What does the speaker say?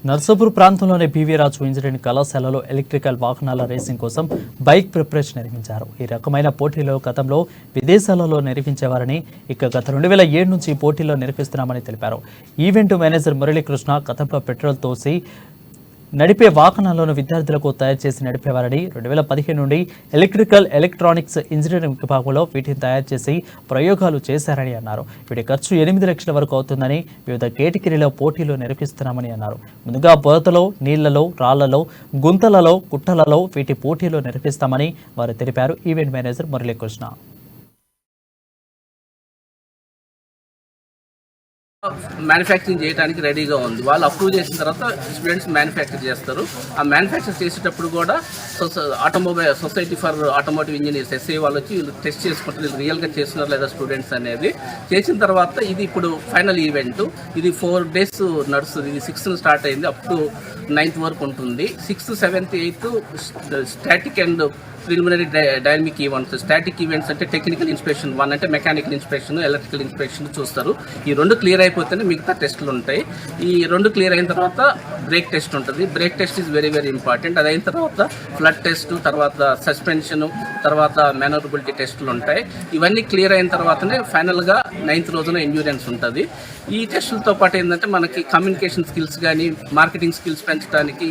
నర్సాపూర్ ప్రాంతంలోని పివి రాజు ఇంజనీరింగ్ కళాశాలలో ఎలక్ట్రికల్ వాహనాల రేసింగ్ కోసం బైక్ ప్రిపరేషన్ నిర్మించారు. ఈ రకమైన పోటీలో గతంలో విదేశాలలో నిర్వహించేవారని, ఇక గత 2007 నుంచి పోటీలో నిర్వహిస్తున్నామని తెలిపారు. ఈవెంట్ మేనేజర్ మురళీకృష్ణ గతంలో పెట్రోల్ తోసి నడిపే వాహనాలను విద్యార్థులకు తయారు చేసి నడిపేవారని, 2015 నుండి ఎలక్ట్రానిక్స్ ఇంజనీరింగ్ విభాగంలో వీటిని తయారు చేసి ప్రయోగాలు చేశారని అన్నారు. వీటి ఖర్చు 8 లక్షల వరకు అవుతుందని, వివిధ కేటగిరీలో పోటీలు నిర్వహిస్తున్నామని అన్నారు. ముందుగా బురదలో, నీళ్లలో, రాళ్లలో, గుంతలలో, కుట్టలలో వీటి పోటీలు నిర్వహిస్తామని వారు తెలిపారు. ఈవెంట్ మేనేజర్ మురళీకృష్ణ మ్యానుఫ్యాక్చరింగ్ చేయడానికి రెడీగా ఉంది. వాళ్ళు అప్రూవ్ చేసిన తర్వాత స్టూడెంట్స్ మ్యానుఫ్యాక్చర్ చేస్తారు. ఆ మ్యానుఫ్యాక్చర్ చేసేటప్పుడు కూడా society for automotive engineers SI వాళ్ళు వచ్చి వీళ్ళు టెస్ట్ చేసుకుంటారు, వీళ్ళు రియల్గా చేస్తున్నారు లేదా స్టూడెంట్స్ అనేది. చేసిన తర్వాత ఇది ఇప్పుడు ఫైనల్ ఈవెంట్. ఇది 4 days నడుస్తుంది. ఇది 6th స్టార్ట్ అయింది, అప్ టు 9th వరకు ఉంటుంది. 6th, 7th, 8th static and preliminary dynamic events. Static events అంటే టెక్నికల్ ఇన్స్పెక్షన్ 1, అంటే మెకానికల్ ఇన్స్పెక్షన్, ఎలక్ట్రికల్ ఇన్స్పెక్షన్ చూస్తారు. ఈ 2 క్లియర్ అయిపోతేనే మిగతా టెస్టులు ఉంటాయి. ఈ 2 క్లియర్ అయిన తర్వాత బ్రేక్ టెస్ట్ ఉంటుంది. Break test is very very important. అది అయిన తర్వాత ఫ్లడ్ టెస్ట్, తర్వాత సస్పెన్షన్, తర్వాత మేనరబిలిటీ టెస్టులు ఉంటాయి. ఇవన్నీ క్లియర్ అయిన తర్వాతనే ఫైనల్గా 9th రోజున ఎండ్యూరెన్స్ ఉంటుంది. ఈ టెస్టులతో పాటు ఏంటంటే మనకి కమ్యూనికేషన్ స్కిల్స్ కానీ, మార్కెటింగ్ స్కిల్స్ పెంచడానికి